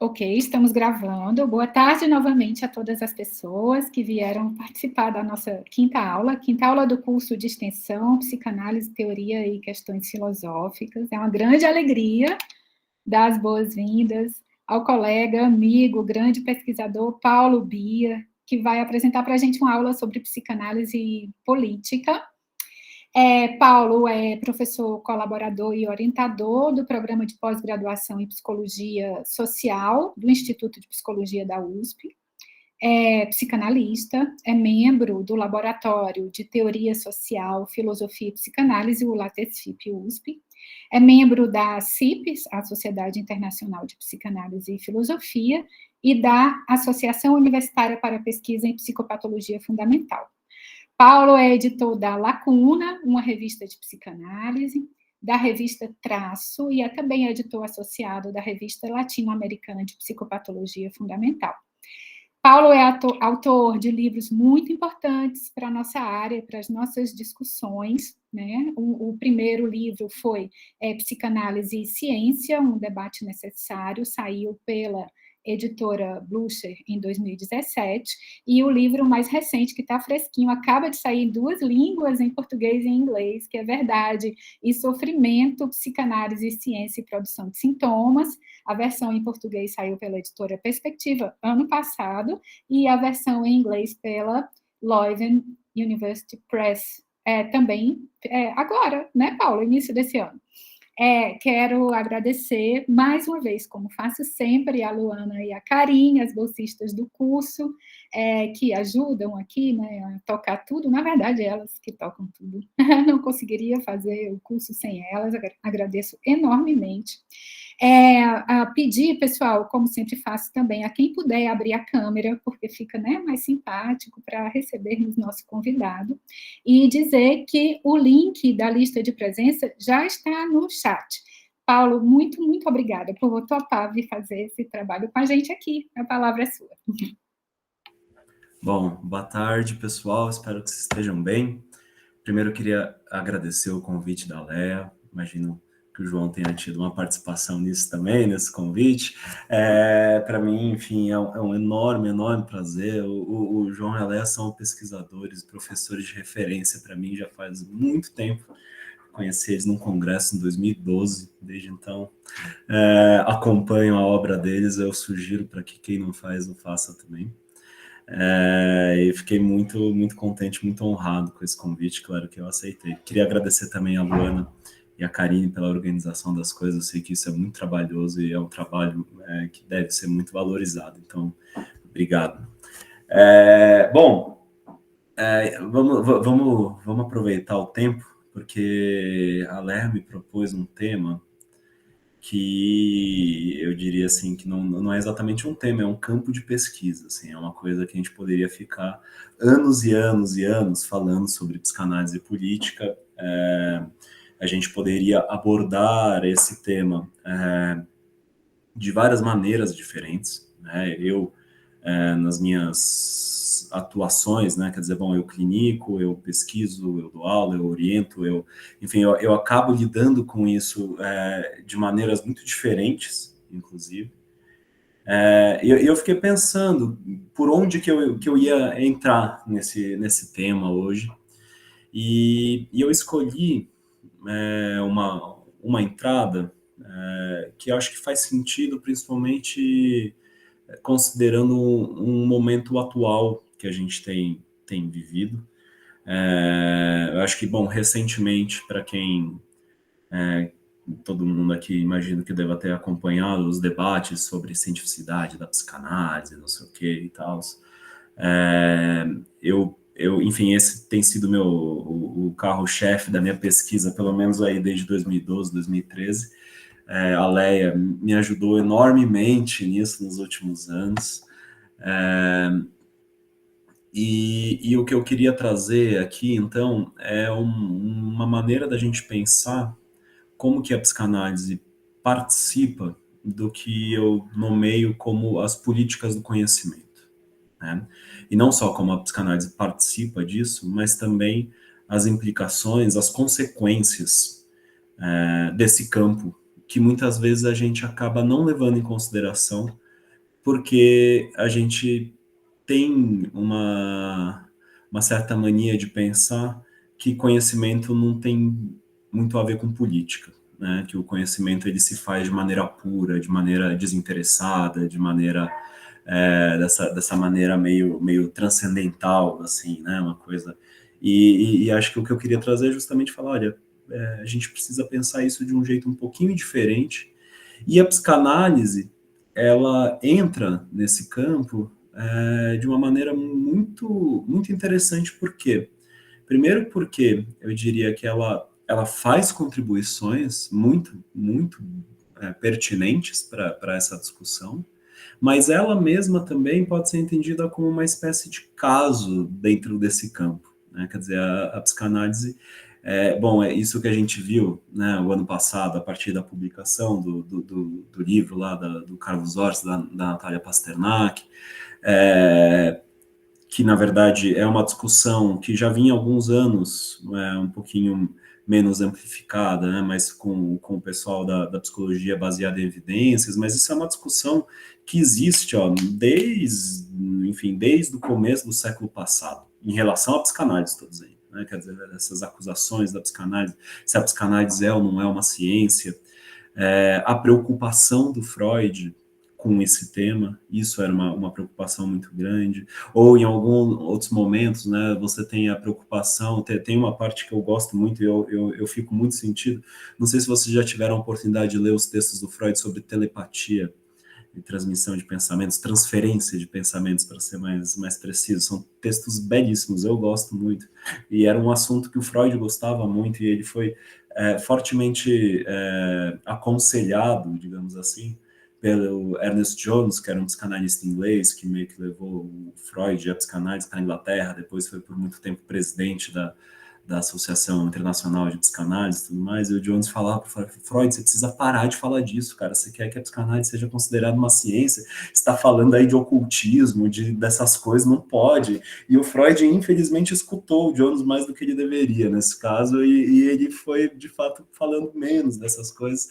Ok, estamos gravando. Boa tarde novamente a todas as pessoas que vieram participar da nossa quinta aula do curso de extensão, psicanálise, teoria e questões filosóficas. É uma grande alegria dar as boas-vindas ao colega, amigo, grande pesquisador Paulo Bia, que vai apresentar para a gente uma aula sobre psicanálise política. Paulo é professor colaborador e orientador do programa de pós-graduação em Psicologia Social do Instituto de Psicologia da USP, é psicanalista, é membro do Laboratório de Teoria Social, Filosofia e Psicanálise, o LATESFIP-USP, é membro da CIPES, a Sociedade Internacional de Psicanálise e Filosofia, e da Associação Universitária para Pesquisa em Psicopatologia Fundamental. Paulo é editor da Lacuna, uma revista de psicanálise, da revista Traço, e é também editor associado da revista Latino-Americana de Psicopatologia Fundamental. Paulo é autor de livros muito importantes para a nossa área, para as nossas discussões, né? O primeiro livro foi Psicanálise e Ciência, um debate necessário, saiu pela editora Blucher em 2017, e o livro mais recente, que está fresquinho, acaba de sair em 2 línguas, em português e em inglês, que é Verdade e Sofrimento, Psicanálise, Ciência e Produção de Sintomas. A versão em português saiu pela editora Perspectiva ano passado, e a versão em inglês pela Leuven University Press, também agora, né, Paulo, início desse ano. Quero agradecer mais uma vez, como faço sempre, a Luana e a Karine, as bolsistas do curso, que ajudam aqui, né, a tocar tudo. Na verdade, elas que tocam tudo. Não conseguiria fazer o curso sem elas, agradeço enormemente. A pedir, pessoal, como sempre faço também, a quem puder abrir a câmera, porque fica, né, mais simpático para recebermos nosso convidado, e dizer que o link da lista de presença já está no chat. Paulo, muito, muito obrigada por topar vir fazer esse trabalho com a gente aqui. A palavra é sua. Bom, boa tarde, pessoal. Espero que vocês estejam bem. Primeiro, eu queria agradecer o convite da Lea. Imagino que o João tenha tido uma participação nisso também, nesse convite. Para mim, enfim, é um enorme, enorme prazer. O João e a Lea são pesquisadores, professores de referência para mim já faz muito tempo. Conheci eles num congresso em 2012, desde então acompanho a obra deles. Eu sugiro para que quem não faz, o faça também. E fiquei muito, muito contente, muito honrado com esse convite, claro que eu aceitei. Queria agradecer também a Luana e a Karine pela organização das coisas. Eu sei que isso é muito trabalhoso e é um trabalho que deve ser muito valorizado, então, obrigado. Vamos aproveitar o tempo, porque a Léa me propôs um tema que eu diria assim, que não é exatamente um tema, é um campo de pesquisa, assim, é uma coisa que a gente poderia ficar anos e anos e anos falando sobre psicanálise política. A gente poderia abordar esse tema de várias maneiras diferentes, né? Eu, nas minhas atuações, né? Quer dizer, bom, eu clinico, eu pesquiso, eu dou aula, eu oriento, enfim, eu acabo lidando com isso de maneiras muito diferentes, inclusive. E eu fiquei pensando por onde que eu ia entrar nesse tema hoje, e eu escolhi uma entrada que eu acho que faz sentido, principalmente considerando um momento atual que a gente tem vivido. Eu acho que, bom, recentemente, para quem todo mundo aqui imagino que deva ter acompanhado os debates sobre cientificidade da psicanálise, não sei o que e tal, enfim, esse tem sido o carro-chefe da minha pesquisa, pelo menos aí desde 2012, 2013. A Leia me ajudou enormemente nisso nos últimos anos. E o que eu queria trazer aqui, então, é uma maneira da gente pensar como que a psicanálise participa do que eu nomeio como as políticas do conhecimento, né? E não só como a psicanálise participa disso, mas também as implicações, as consequências desse campo que muitas vezes a gente acaba não levando em consideração, porque a gente tem uma certa mania de pensar que conhecimento não tem muito a ver com política, né? Que o conhecimento ele se faz de maneira pura, de maneira desinteressada, de maneira dessa maneira meio transcendental, assim, né? Uma coisa. E acho que o que eu queria trazer é justamente falar, olha, a gente precisa pensar isso de um jeito um pouquinho diferente. E a psicanálise, ela entra nesse campo de uma maneira muito interessante, por quê? Primeiro porque eu diria que ela faz contribuições muito pertinentes para essa discussão, mas ela mesma também pode ser entendida como uma espécie de caso dentro desse campo, né? Quer dizer, a psicanálise, bom, é isso que a gente viu, né, o ano passado, a partir da publicação do livro lá do Carlos Orsi, da Natália Pasternak, que na verdade é uma discussão que já vinha há alguns anos, um pouquinho menos amplificada, né, mas com o pessoal da psicologia baseada em evidências, mas isso é uma discussão que existe, ó, desde o começo do século passado, em relação à psicanálise, estou dizendo, né, quer dizer, essas acusações da psicanálise, se a psicanálise é ou não é uma ciência, a preocupação do Freud com esse tema, isso era uma preocupação muito grande, ou em alguns outros momentos, né, você tem a preocupação, tem uma parte que eu gosto muito, e eu fico muito sentido, não sei se vocês já tiveram a oportunidade de ler os textos do Freud sobre telepatia e transmissão de pensamentos, transferência de pensamentos, para ser mais preciso, são textos belíssimos, eu gosto muito, e era um assunto que o Freud gostava muito, e ele foi fortemente aconselhado, digamos assim, pelo Ernest Jones, que era um psicanalista inglês, que meio que levou o Freud e a psicanálise para a Inglaterra, depois foi por muito tempo presidente da Associação Internacional de Psicanálise e tudo mais, e o Jones falava para Freud, você precisa parar de falar disso, cara, você quer que a psicanálise seja considerada uma ciência, você está falando aí de ocultismo, dessas coisas, não pode. E o Freud, infelizmente, escutou o Jones mais do que ele deveria nesse caso, e ele foi, de fato, falando menos dessas coisas,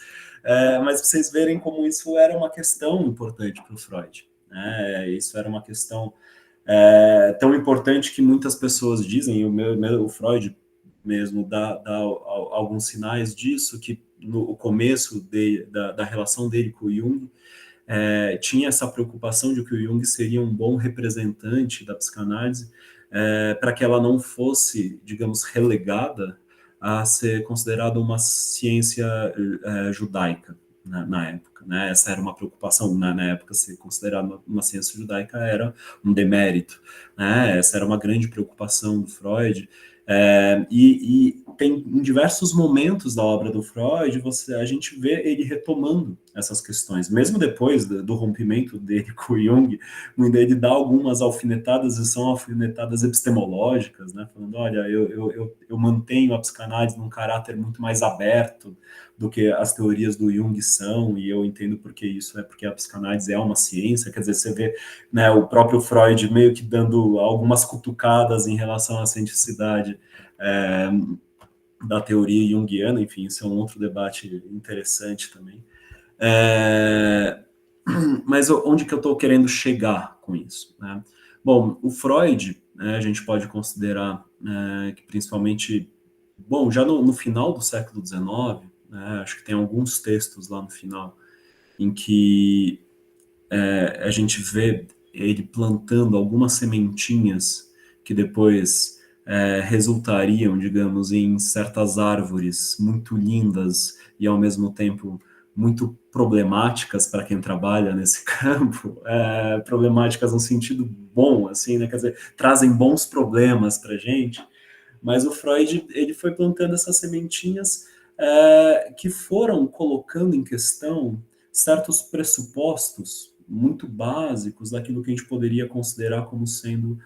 mas para vocês verem como isso era uma questão importante para o Freud, né? Isso era uma questão tão importante que muitas pessoas dizem, o Freud mesmo dá alguns sinais disso, que no começo da relação dele com o Jung, tinha essa preocupação de que o Jung seria um bom representante da psicanálise, para que ela não fosse, digamos, relegada a ser considerada uma ciência judaica na época, né? Essa era uma preocupação, na época, ser considerada uma ciência judaica era um demérito, né? Essa era uma grande preocupação do Freud, e tem em diversos momentos da obra do Freud, a gente vê ele retomando essas questões, mesmo depois do rompimento dele com o Jung, ele dá algumas alfinetadas, e são alfinetadas epistemológicas, né, falando, olha, eu mantenho a psicanálise num caráter muito mais aberto do que as teorias do Jung são, e eu entendo porque isso porque a psicanálise é uma ciência, quer dizer, você vê, né, o próprio Freud meio que dando algumas cutucadas em relação à cientificidade da teoria junguiana, enfim, isso é um outro debate interessante também. Mas onde que eu estou querendo chegar com isso, né? Bom, o Freud, né, a gente pode considerar que principalmente, bom, já no final do século XIX, né, acho que tem alguns textos lá no final em que a gente vê ele plantando algumas sementinhas que depois resultariam, digamos, em certas árvores muito lindas e ao mesmo tempo muito problemáticas para quem trabalha nesse campo, problemáticas no sentido bom, assim, né? Quer dizer, trazem bons problemas para a gente, mas o Freud ele foi plantando essas sementinhas que foram colocando em questão certos pressupostos muito básicos daquilo que a gente poderia considerar como sendo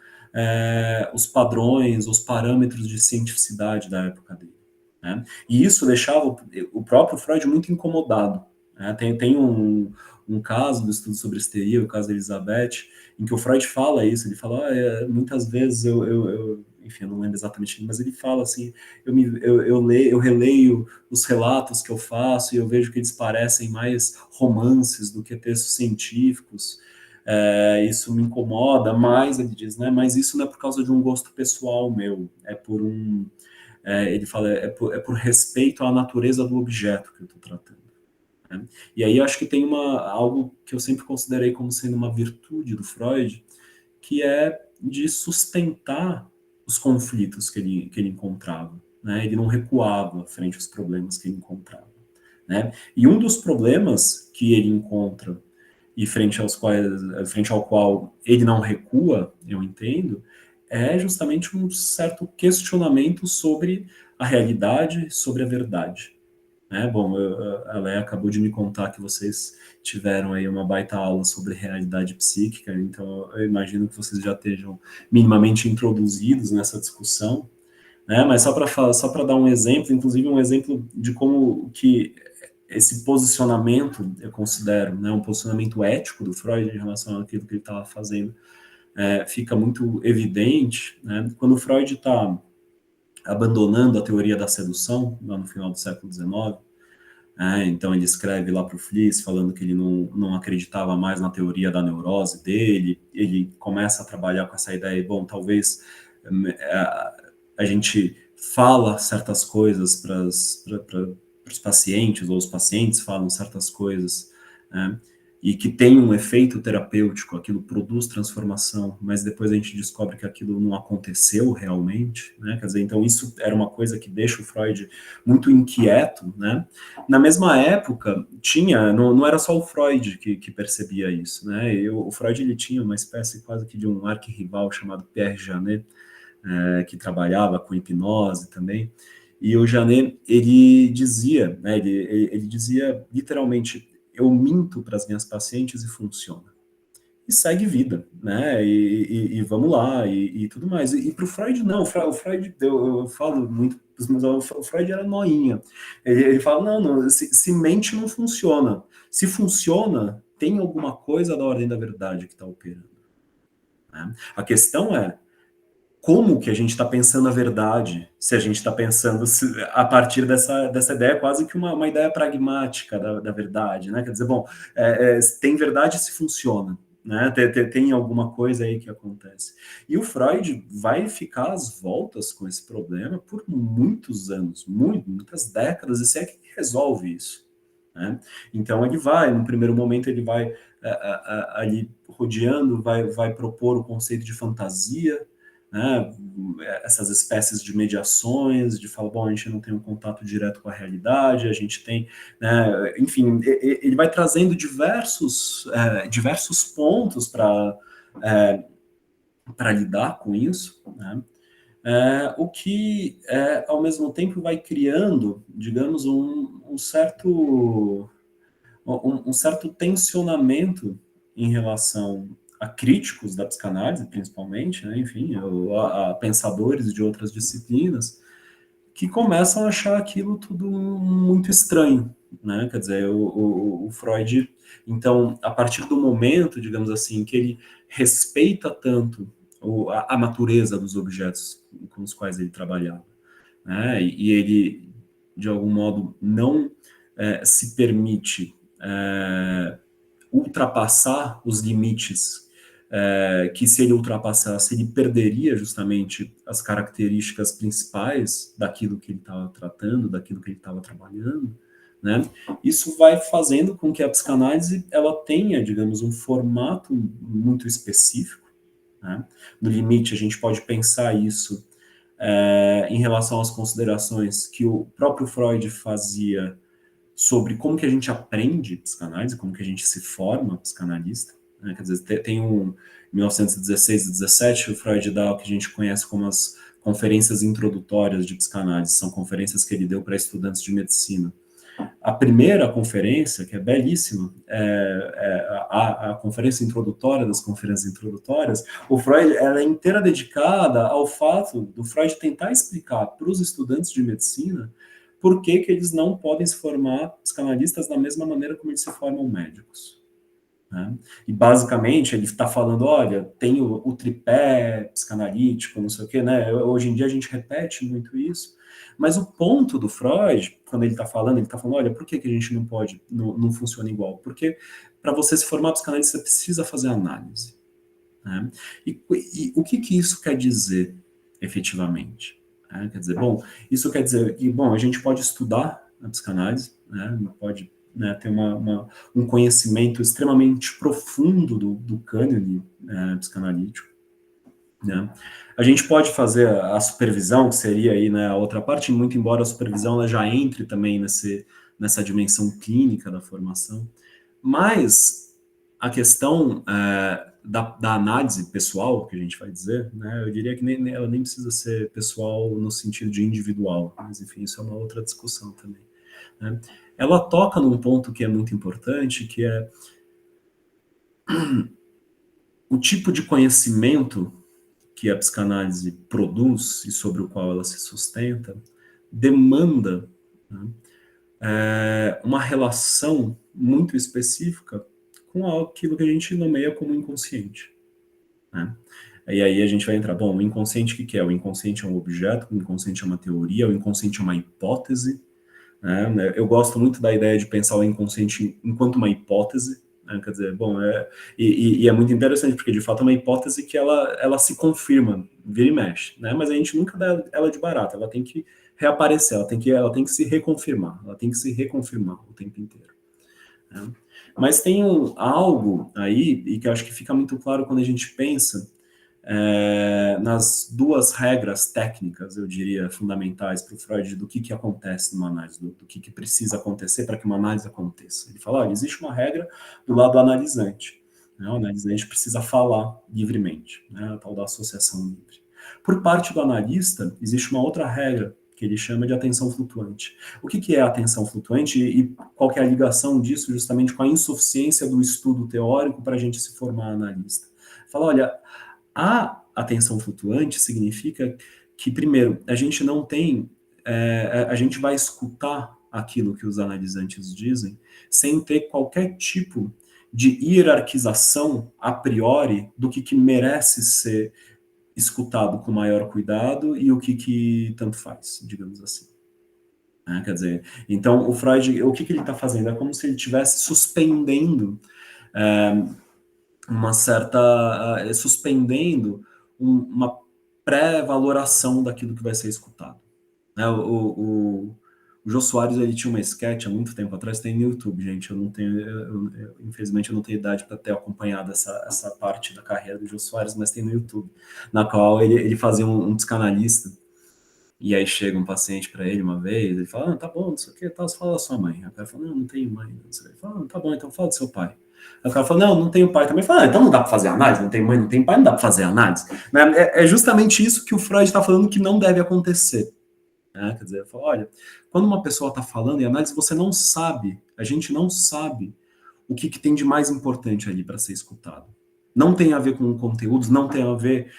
os padrões, os parâmetros de cientificidade da época dele, né? E isso deixava o próprio Freud muito incomodado, né? Tem um caso do estudo sobre histeria, o caso da Elizabeth, em que o Freud fala isso, ele fala, muitas vezes enfim, eu não lembro exatamente, mas ele fala assim, eu releio os relatos que eu faço e eu vejo que eles parecem mais romances do que textos científicos. Isso me incomoda, mas ele diz, né? Mas isso não é por causa de um gosto pessoal meu, ele fala, é por respeito à natureza do objeto que eu estou tratando. Né? E aí eu acho que tem algo que eu sempre considerei como sendo uma virtude do Freud, que é de sustentar os conflitos que ele encontrava. Né? Ele não recuava frente aos problemas que ele encontrava. Né? E um dos problemas que ele encontra e frente ao qual ele não recua, eu entendo, é justamente um certo questionamento sobre a realidade, sobre a verdade. Bom, a Léa acabou de me contar que vocês tiveram aí uma baita aula sobre realidade psíquica, então eu imagino que vocês já estejam minimamente introduzidos nessa discussão, né? Mas só para dar um exemplo, inclusive um exemplo de como que esse posicionamento, eu considero, né, um posicionamento ético do Freud em relação àquilo que ele estava fazendo, fica muito evidente, né? Quando o Freud está abandonando a teoria da sedução, lá no final do século XIX, então ele escreve lá para o Fliess falando que ele não acreditava mais na teoria da neurose dele, ele começa a trabalhar com essa ideia, bom, talvez a gente fala certas coisas para os pacientes, ou os pacientes falam certas coisas, né, e que tem um efeito terapêutico, aquilo produz transformação, mas depois a gente descobre que aquilo não aconteceu realmente, né? Quer dizer, então isso era uma coisa que deixa o Freud muito inquieto, né? Na mesma época, não era só o Freud que percebia isso, né? O Freud, ele tinha uma espécie quase que de um arquirrival chamado Pierre Janet, que trabalhava com hipnose também, e o Janet, ele dizia, né, ele dizia literalmente, eu minto para as minhas pacientes e funciona. E segue vida, né? E vamos lá, e tudo mais. E para o Freud, não. O Freud, eu falo muito, mas o Freud era noinha. Ele fala, não, se mente não funciona. Se funciona, tem alguma coisa da ordem da verdade que está operando. Né? A questão é, como que a gente está pensando a verdade, se a gente está pensando a partir dessa ideia, quase que uma ideia pragmática da verdade, né? Quer dizer, bom, tem verdade se funciona, né? Tem alguma coisa aí que acontece. E o Freud vai ficar às voltas com esse problema por muitos anos, muitas décadas, e se é que resolve isso. Né? Então ele vai, no primeiro momento ele vai ali rodeando, vai propor o conceito de fantasia, né, essas espécies de mediações, de falar, bom, a gente não tem um contato direto com a realidade, a gente tem, né, enfim, ele vai trazendo diversos pontos para lidar com isso, né, o que, ao mesmo tempo, vai criando, digamos, um certo tensionamento em relação a críticos da psicanálise, principalmente, né, enfim, a pensadores de outras disciplinas, que começam a achar aquilo tudo muito estranho, né? Quer dizer, o Freud, então, a partir do momento, digamos assim, que ele respeita tanto a natureza dos objetos com os quais ele trabalhava, né? E ele, de algum modo, não se permite ultrapassar os limites que, se ele ultrapassasse, ele perderia justamente as características principais daquilo que ele estava tratando, daquilo que ele estava trabalhando, né? Isso vai fazendo com que a psicanálise ela tenha, digamos, um formato muito específico, né? No limite, a gente pode pensar isso em relação às considerações que o próprio Freud fazia sobre como que a gente aprende psicanálise, como que a gente se forma psicanalista, né? Quer dizer, tem em 1916 e 17, o Freud dá o que a gente conhece como as conferências introdutórias de psicanálise, são conferências que ele deu para estudantes de medicina. A primeira conferência, que é belíssima, a conferência introdutória das conferências introdutórias, o Freud, ela é inteira dedicada ao fato do Freud tentar explicar para os estudantes de medicina por que eles não podem se formar psicanalistas da mesma maneira como eles se formam médicos. né? E basicamente ele está falando, olha, tem o tripé psicanalítico, não sei o quê, né? Hoje em dia a gente repete muito isso, mas o ponto do Freud, quando ele está falando, olha, por que a gente não pode, não funciona igual? Porque para você se formar psicanalista, você precisa fazer análise, né? E o que isso quer dizer, efetivamente? Quer dizer, bom, isso quer dizer que, bom, a gente pode estudar a psicanálise, né? Pode, né, ter um conhecimento extremamente profundo do cânone psicanalítico, né? A gente pode fazer a supervisão, que seria aí, né, a outra parte, muito embora a supervisão ela já entre também nessa dimensão clínica da formação, mas a questão da análise pessoal, que a gente vai dizer, né, eu diria que ela nem precisa ser pessoal no sentido de individual, mas enfim, isso é uma outra discussão também, né? Ela toca num ponto que é muito importante, que é o tipo de conhecimento que a psicanálise produz e sobre o qual ela se sustenta, demanda, né, uma relação muito específica com aquilo que a gente nomeia como inconsciente, né? E aí a gente vai entrar, bom, o inconsciente o que é? O inconsciente é um objeto, o inconsciente é uma teoria, o inconsciente é uma hipótese, né? Eu gosto muito da ideia de pensar o inconsciente enquanto uma hipótese, né? Quer dizer, bom, e é muito interessante, porque de fato é uma hipótese que ela se confirma, vira e mexe, né? Mas a gente nunca dá ela de barata, ela tem que reaparecer, ela tem que se reconfirmar, ela tem que se reconfirmar o tempo inteiro, né? Mas tem algo aí, e que eu acho que fica muito claro quando a gente pensa nas duas regras técnicas, eu diria, fundamentais para o Freud do que acontece numa análise, do que precisa acontecer para que uma análise aconteça. Ele fala, olha, existe uma regra do lado do analisante, né? O analisante precisa falar livremente, né? A tal da associação livre. Por parte do analista, existe uma outra regra que ele chama de atenção flutuante. O que é a atenção flutuante e qual que é a ligação disso justamente com a insuficiência do estudo teórico para a gente se formar analista? Fala, olha, a atenção flutuante significa que, primeiro, a gente não tem, a gente vai escutar aquilo que os analisantes dizem sem ter qualquer tipo de hierarquização a priori do que merece ser escutado com maior cuidado e o que tanto faz, digamos assim. Quer dizer, então o Freud, o que ele está fazendo? É como se ele estivesse suspendendo uma certa, suspendendo uma pré-valoração daquilo que vai ser escutado, né? O Jô Soares, ele tinha uma sketch há muito tempo atrás, tem no YouTube, gente, eu não tenho, infelizmente eu não tenho idade para ter acompanhado essa parte da carreira do Jô Soares, mas tem no YouTube, na qual ele fazia um psicanalista, e aí chega um paciente para ele uma vez, ele fala, tá bom, não sei o que, tal, você fala da sua mãe. Aí o cara fala, não tenho mãe. Não sei. Ele fala, tá bom, então fala do seu pai. Aí o cara fala, não tenho pai também. Fala, então não dá para fazer análise, não tem mãe, não tem pai, não dá para fazer análise. Né? É justamente isso que o Freud está falando que não deve acontecer. Quer dizer, ele fala, olha, quando uma pessoa está falando em análise, você não sabe, a gente não sabe o que tem de mais importante ali para ser escutado. Não tem a ver com conteúdos, não tem a ver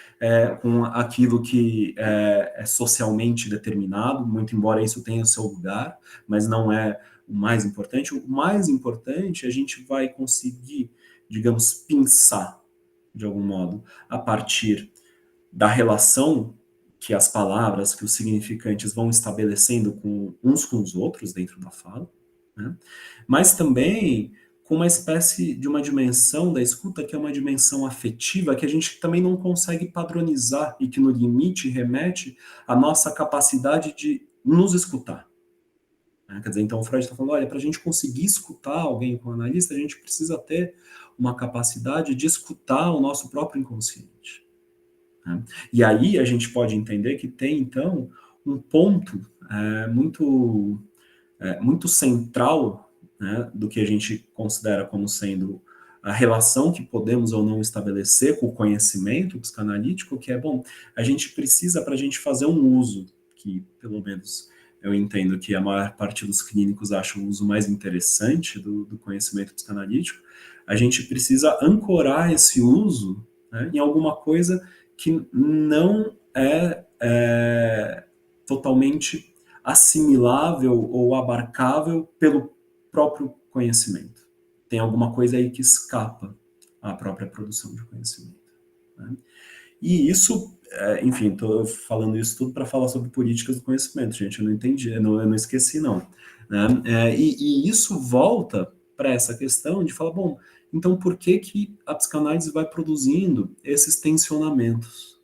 com aquilo que é socialmente determinado, muito embora isso tenha o seu lugar, mas não é o mais importante. O mais importante a gente vai conseguir, digamos, pensar, de algum modo, a partir da relação que as palavras, que os significantes vão estabelecendo uns com os outros dentro da fala, né? Mas também com uma espécie de uma dimensão da escuta que é uma dimensão afetiva que a gente também não consegue padronizar e que no limite remete à nossa capacidade de nos escutar. Quer dizer, então o Freud está falando, olha, para a gente conseguir escutar alguém como analista, a gente precisa ter uma capacidade de escutar o nosso próprio inconsciente. E aí a gente pode entender que tem, então, um ponto muito central, né, do que a gente considera como sendo a relação que podemos ou não estabelecer com o conhecimento psicanalítico, que é, bom, a gente precisa, para a gente fazer um uso, que pelo menos eu entendo que a maior parte dos clínicos acha o uso mais interessante do conhecimento psicanalítico, a gente precisa ancorar esse uso, né, em alguma coisa que não é totalmente assimilável ou abarcável pelo próprio conhecimento. tem alguma coisa aí que escapa à própria produção de conhecimento, né? E isso, enfim, estou falando isso tudo para falar sobre políticas do conhecimento, gente, eu não entendi, eu não esqueci, não, né? E isso volta para essa questão de falar, bom, então por que que a psicanálise vai produzindo esses tensionamentos,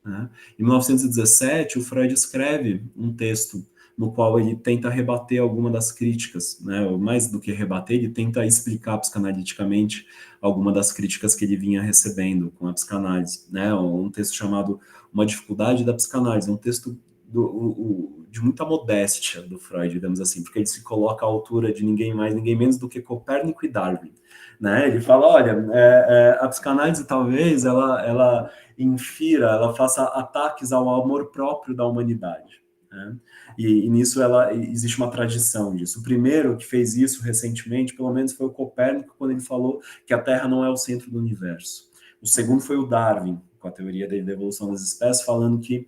né? Em 1917, o Freud escreve um texto no qual ele tenta rebater alguma das críticas, né? Ou mais do que rebater, ele tenta explicar psicanaliticamente alguma das críticas que ele vinha recebendo com a psicanálise, né? Um texto chamado Uma Dificuldade da Psicanálise, um texto de muita modéstia do Freud, digamos assim, porque ele se coloca à altura de ninguém mais, ninguém menos do que Copérnico e Darwin, né? Ele fala, olha, a psicanálise talvez ela infira, ela faça ataques ao amor próprio da humanidade, né? E nisso existe uma tradição disso. O primeiro que fez isso recentemente, pelo menos, foi o Copérnico, quando ele falou que a Terra não é o centro do universo. O segundo foi o Darwin, com a teoria da evolução das espécies, falando que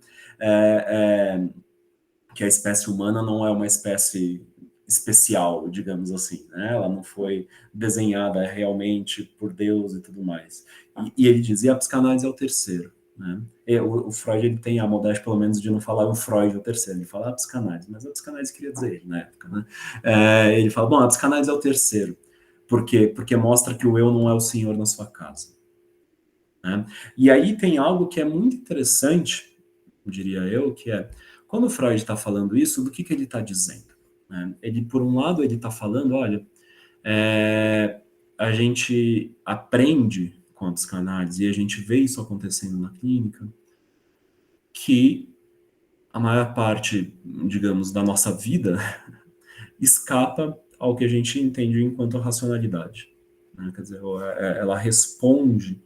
a espécie humana não é uma espécie especial, digamos assim, né? Ela não foi desenhada realmente por Deus e tudo mais. E ele dizia a psicanálise é o terceiro, né? O Freud ele tem a modéstia, pelo menos, de não falar o Freud é o terceiro, ele fala a psicanálise, mas a psicanálise queria dizer ele na época, né? Ele fala, bom, a psicanálise é o terceiro. Por quê? Porque mostra que o eu não é o senhor na sua casa, né? E aí tem algo que é muito interessante, diria eu, que é, quando o Freud está falando isso, do que ele está dizendo, né? Ele, por um lado, ele está falando, olha, a gente aprende com a psicanálise, e a gente vê isso acontecendo na clínica, que a maior parte, digamos, da nossa vida escapa ao que a gente entende enquanto racionalidade, né? Quer dizer, ela responde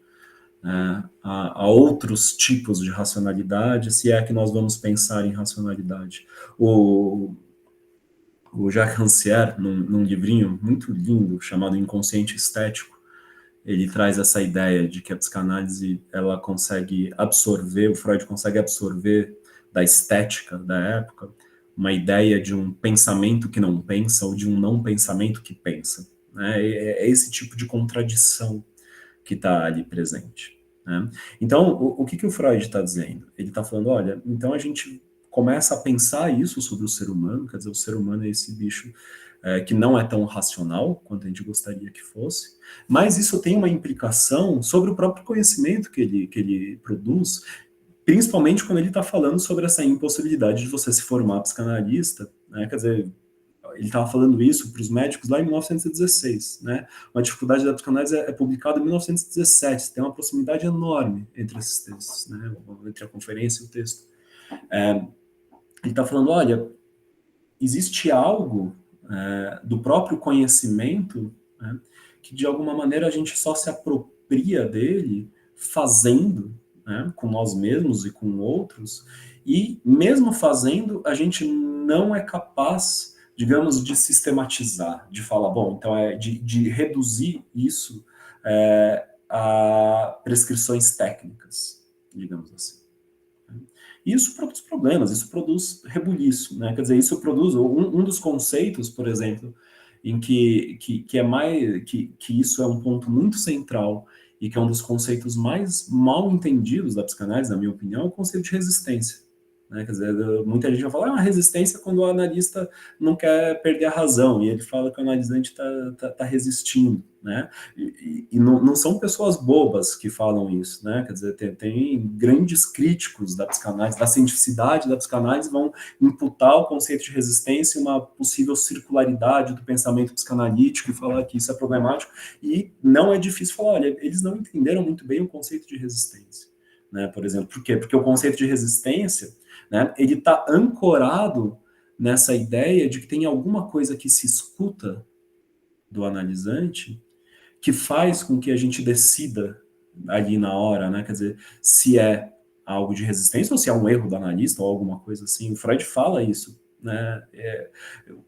a outros tipos de racionalidade, se é que nós vamos pensar em racionalidade. O Jacques Rancière, num livrinho muito lindo chamado Inconsciente Estético, ele traz essa ideia de que a psicanálise ela consegue absorver, o Freud consegue absorver da estética da época uma ideia de um pensamento que não pensa ou de um não pensamento que pensa, né? É esse tipo de contradição que está ali presente, né? Então, o que o Freud está dizendo? Ele está falando, olha, então a gente começa a pensar isso sobre o ser humano, quer dizer, o ser humano é esse bicho que não é tão racional quanto a gente gostaria que fosse, mas isso tem uma implicação sobre o próprio conhecimento que ele produz, principalmente quando ele está falando sobre essa impossibilidade de você se formar psicanalista, né? Quer dizer, ele estava falando isso para os médicos lá em 1916, né? Uma Dificuldade da Psicanálise é publicado em 1917, tem uma proximidade enorme entre esses textos, né? Entre a conferência e o texto. Ele está falando, olha, existe algo do próprio conhecimento, né, que de alguma maneira a gente só se apropria dele fazendo, né, com nós mesmos e com outros, e mesmo fazendo, a gente não é capaz, digamos, de sistematizar, de falar, bom, então de reduzir isso a prescrições técnicas, digamos assim. Isso produz problemas, isso produz rebuliço, né? Quer dizer, isso produz um dos conceitos, por exemplo, em que é mais que isso é um ponto muito central e que é um dos conceitos mais mal entendidos da psicanálise, na minha opinião, é o conceito de resistência, né? Quer dizer, muita gente vai falar, uma resistência quando o analista não quer perder a razão, e ele fala que o analisante está resistindo, né? E não são pessoas bobas que falam isso, né? Quer dizer, tem grandes críticos da psicanálise, da cientificidade da psicanálise, vão imputar o conceito de resistência e uma possível circularidade do pensamento psicanalítico e falar que isso é problemático, e não é difícil falar, olha, eles não entenderam muito bem o conceito de resistência, né? Por exemplo, por quê? Porque o conceito de resistência, né, ele está ancorado nessa ideia de que tem alguma coisa que se escuta do analisante que faz com que a gente decida ali na hora, né? Quer dizer, se é algo de resistência ou se é um erro do analista ou alguma coisa assim. O Freud fala isso, né?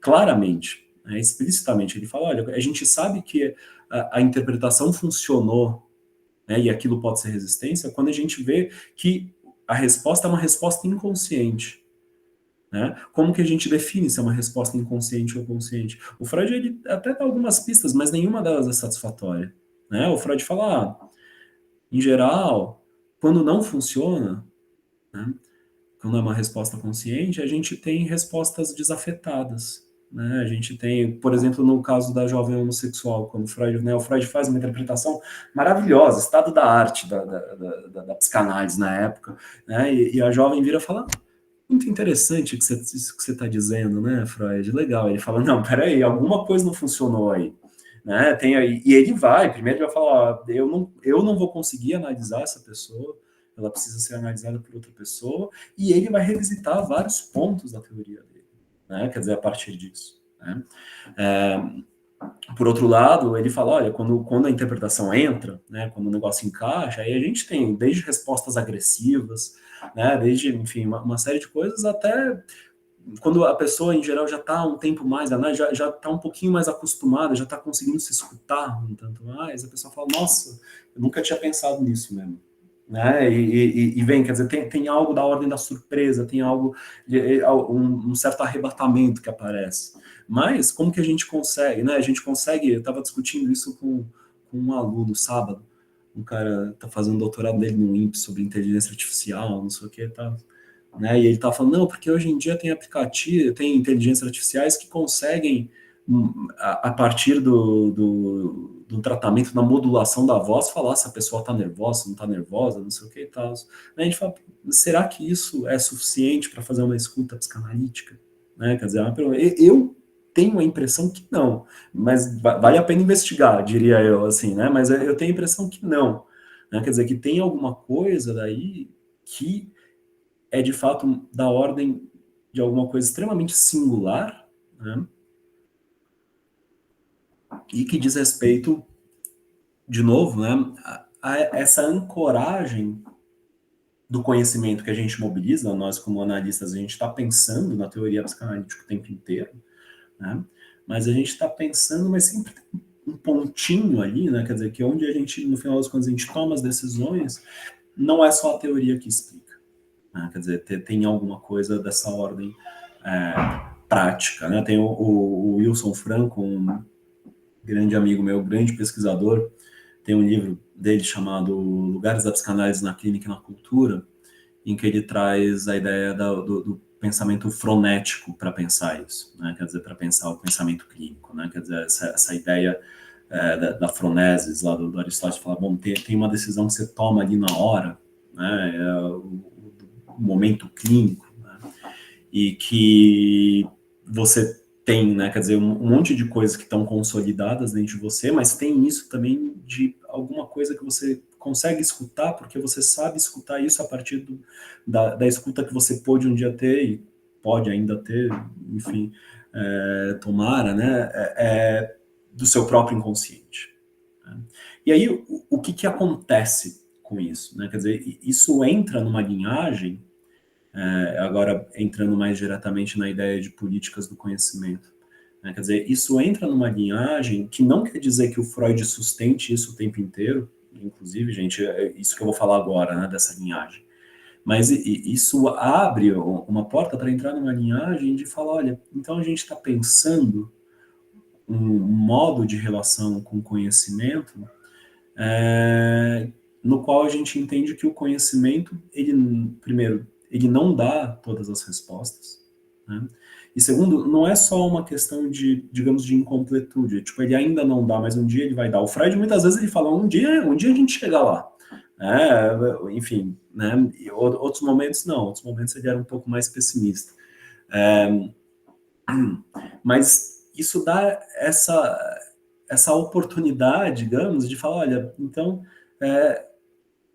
Claramente, né, explicitamente. Ele fala, olha, a gente sabe que a interpretação funcionou, né, e aquilo pode ser resistência, quando a gente vê que a resposta é uma resposta inconsciente. né? Como que a gente define se é uma resposta inconsciente ou consciente? O Freud ele até dá algumas pistas, mas nenhuma delas é satisfatória, né? O Freud fala, em geral, quando não funciona, né, quando é uma resposta consciente, a gente tem respostas desafetadas, né? A gente tem, por exemplo, no caso da jovem homossexual, quando o Freud faz uma interpretação maravilhosa, estado da arte da psicanálise na época, né? E a jovem vira e fala, muito interessante isso que você está dizendo, né, Freud? Legal. Ele fala, não, peraí, alguma coisa não funcionou aí. Né? Tem aí, e ele vai, primeiro ele vai falar, ó, eu não vou conseguir analisar essa pessoa, ela precisa ser analisada por outra pessoa, e ele vai revisitar vários pontos da teoria dele, né? Quer dizer, a partir disso. Né? Por outro lado, ele fala, olha, quando a interpretação entra, né, quando o negócio encaixa, aí a gente tem desde respostas agressivas, né, desde, enfim, uma série de coisas, até quando a pessoa, em geral, já está um tempo mais, né, já está um pouquinho mais acostumada, já está conseguindo se escutar um tanto mais, a pessoa fala, nossa, eu nunca tinha pensado nisso mesmo. Né? E vem, quer dizer, tem algo da ordem da surpresa, tem algo, um certo arrebatamento que aparece. Mas como que a gente consegue, né? A gente consegue, eu estava discutindo isso com um aluno sábado, um cara tá fazendo doutorado dele no INPE sobre inteligência artificial, não sei o que, tá, né? E ele tá falando, não, porque hoje em dia tem aplicativo, tem inteligências artificiais que conseguem, a partir do tratamento, da modulação da voz, falar se a pessoa está nervosa, não está nervosa, não sei o que e tal. A gente fala, será que isso é suficiente para fazer uma escuta psicanalítica? Né? Quer dizer, eu tenho a impressão que não, mas vale a pena investigar, diria eu, assim, né? Mas eu tenho a impressão que não. Né? Quer dizer, que tem alguma coisa daí que é, de fato, da ordem de alguma coisa extremamente singular, né? E que diz respeito, de novo, né, a essa ancoragem do conhecimento que a gente mobiliza, nós como analistas, a gente está pensando na teoria psicanalítica o tempo inteiro, né, mas a gente está pensando, mas sempre tem um pontinho ali, né, quer dizer, que onde a gente, no final das contas, a gente toma as decisões, não é só a teoria que explica, né, quer dizer, tem alguma coisa dessa ordem prática, né, tem o Wilson Franco, um grande amigo meu, grande pesquisador, tem um livro dele chamado Lugares da Psicanálise na Clínica e na Cultura, em que ele traz a ideia do pensamento fronético para pensar isso, né? Quer dizer, para pensar o pensamento clínico, né? Quer dizer, essa ideia da fronesis lá do Aristóteles, fala, bom, tem uma decisão que você toma ali na hora, né? É o momento clínico, né? E que você tem, né, quer dizer, um monte de coisas que estão consolidadas dentro de você, mas tem isso também de alguma coisa que você consegue escutar, porque você sabe escutar isso a partir da escuta que você pôde um dia ter e pode ainda ter, enfim, tomara, né, do seu próprio inconsciente. Né? E aí, o que acontece com isso? Né? Quer dizer, isso entra numa linhagem, agora entrando mais diretamente na ideia de políticas do conhecimento. Né? Quer dizer, isso entra numa linhagem que não quer dizer que o Freud sustente isso o tempo inteiro, inclusive, gente, é isso que eu vou falar agora, né, dessa linhagem. Mas isso abre uma porta para entrar numa linhagem de falar, olha, então a gente está pensando um modo de relação com o conhecimento no qual a gente entende que o conhecimento, ele, primeiro, ele não dá todas as respostas, né? E segundo, não é só uma questão de, digamos, de incompletude, tipo, ele ainda não dá, mas um dia ele vai dar. O Freud, muitas vezes, ele fala, um dia a gente chega lá. Enfim, né? E outros momentos, não. Outros momentos ele era um pouco mais pessimista. Mas isso dá essa oportunidade, digamos, de falar, olha, então,